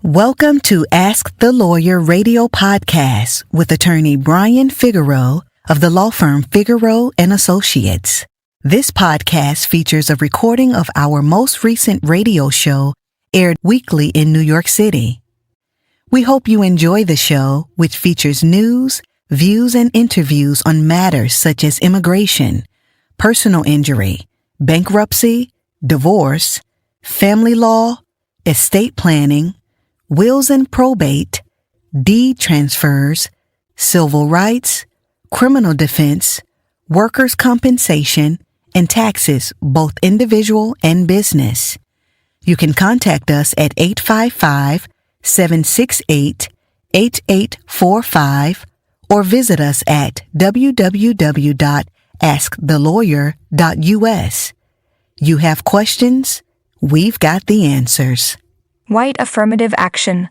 Welcome to Ask the Lawyer radio podcast with attorney Brian Figueroa of the law firm Figueroa and Associates. This podcast features a recording of our most recent radio show aired weekly in New York City. We hope you enjoy the show, which features news, views, and interviews on matters such as immigration, personal injury, bankruptcy, divorce, family law, estate planning, wills and probate, deed transfers, civil rights, criminal defense, workers' compensation, and taxes, both individual and business. You can contact us at 855-768-8845 or visit us at www.askthelawyer.us. You have questions? We've got the answers. White affirmative action.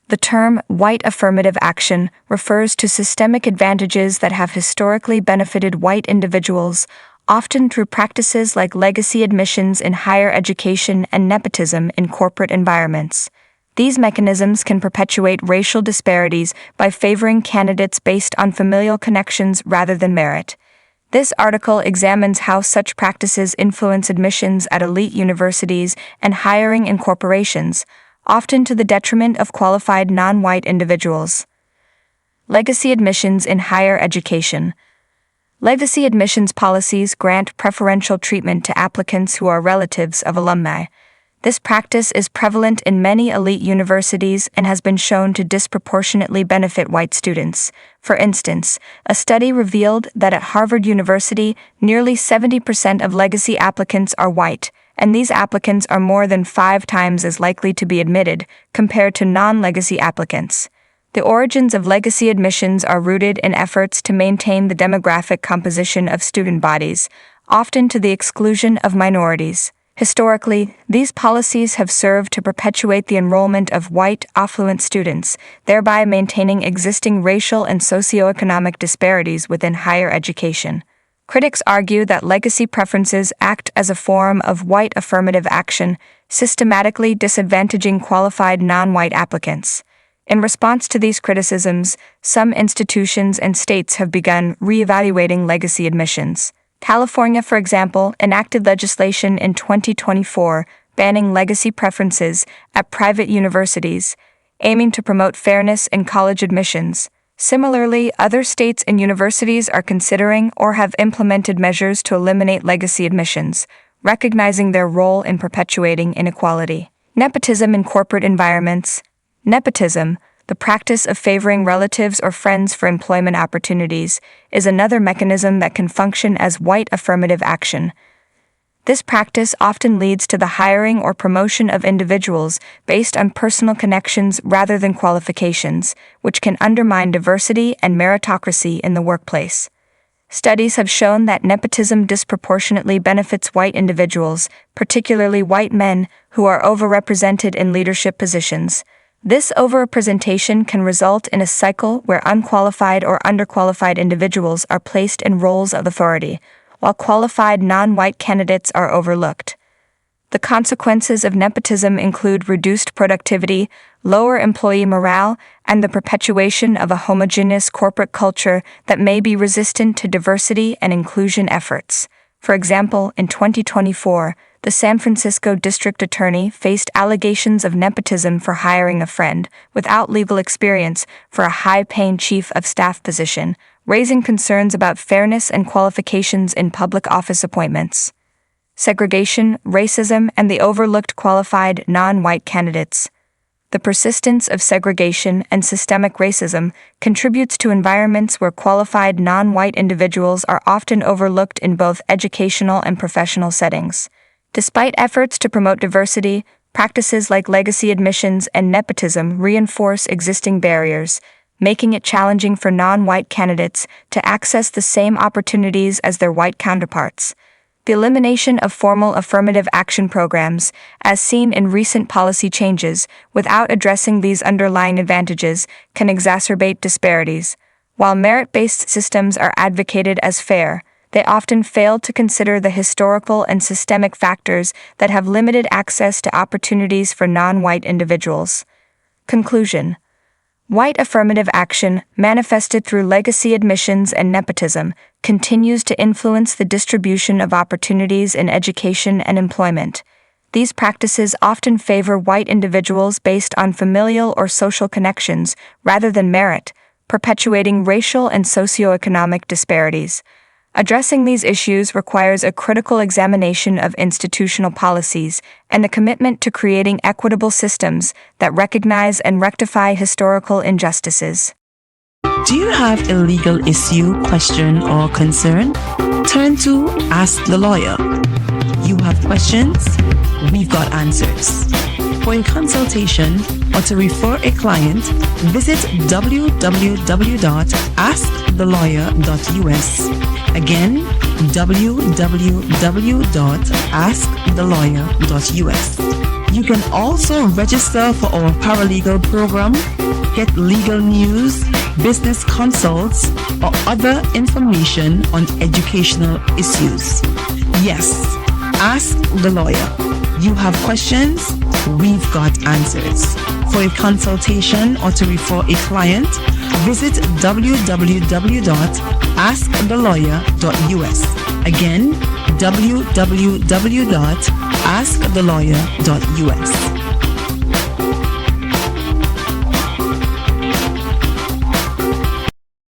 The term white affirmative action refers to systemic advantages that have historically benefited white individuals, often through practices like legacy admissions in higher education and nepotism in corporate environments. These mechanisms can perpetuate racial disparities by favoring candidates based on familial connections rather than merit. This article examines how such practices influence admissions at elite universities and hiring in corporations, often to the detriment of qualified non-white individuals. Legacy admissions in higher education. Legacy admissions policies grant preferential treatment to applicants who are relatives of alumni. This practice is prevalent in many elite universities and has been shown to disproportionately benefit white students. For instance, a study revealed that at Harvard University, nearly 70% of legacy applicants are white, and these applicants are more than 5 times as likely to be admitted compared to non-legacy applicants. The origins of legacy admissions are rooted in efforts to maintain the demographic composition of student bodies, often to the exclusion of minorities. Historically, these policies have served to perpetuate the enrollment of white, affluent students, thereby maintaining existing racial and socioeconomic disparities within higher education. Critics argue that legacy preferences act as a form of white affirmative action, systematically disadvantaging qualified non-white applicants. In response to these criticisms, some institutions and states have begun reevaluating legacy admissions. California, for example, enacted legislation in 2024 banning legacy preferences at private universities, aiming to promote fairness in college admissions. Similarly, other states and universities are considering or have implemented measures to eliminate legacy admissions, recognizing their role in perpetuating inequality. Nepotism in corporate environments. Nepotism, the practice of favoring relatives or friends for employment opportunities, is another mechanism that can function as white affirmative action. This practice often leads to the hiring or promotion of individuals based on personal connections rather than qualifications, which can undermine diversity and meritocracy in the workplace. Studies have shown that nepotism disproportionately benefits white individuals, particularly white men, who are overrepresented in leadership positions. This overrepresentation can result in a cycle where unqualified or underqualified individuals are placed in roles of authority, while qualified non-white candidates are overlooked. The consequences of nepotism include reduced productivity, lower employee morale, and the perpetuation of a homogeneous corporate culture that may be resistant to diversity and inclusion efforts. For example, in 2024, the San Francisco district attorney faced allegations of nepotism for hiring a friend without legal experience for a high-paying chief of staff position, raising concerns about fairness and qualifications in public office appointments. Segregation, racism, and the overlooked qualified non-white candidates. The persistence of segregation and systemic racism contributes to environments where qualified non-white individuals are often overlooked in both educational and professional settings. Despite efforts to promote diversity, practices like legacy admissions and nepotism reinforce existing barriers, making it challenging for non-white candidates to access the same opportunities as their white counterparts. The elimination of formal affirmative action programs, as seen in recent policy changes, without addressing these underlying advantages, can exacerbate disparities. While merit-based systems are advocated as fair, they often fail to consider the historical and systemic factors that have limited access to opportunities for non-white individuals. Conclusion: white affirmative action, manifested through legacy admissions and nepotism, continues to influence the distribution of opportunities in education and employment. These practices often favor white individuals based on familial or social connections rather than merit, perpetuating racial and socioeconomic disparities. Addressing these issues requires a critical examination of institutional policies and a commitment to creating equitable systems that recognize and rectify historical injustices. Do you have a legal issue, question, or concern? Turn to Ask the Lawyer. You have questions? We've got answers. For a consultation or to refer a client, visit www.askthelawyer.us. Again, www.askthelawyer.us. You can also register for our paralegal program, get legal news, business consults, or other information on educational issues. Yes, ask the lawyer. You have questions? We've got answers. For a consultation or to refer a client, visit www.askthelawyer.us. Again, www.askthelawyer.us.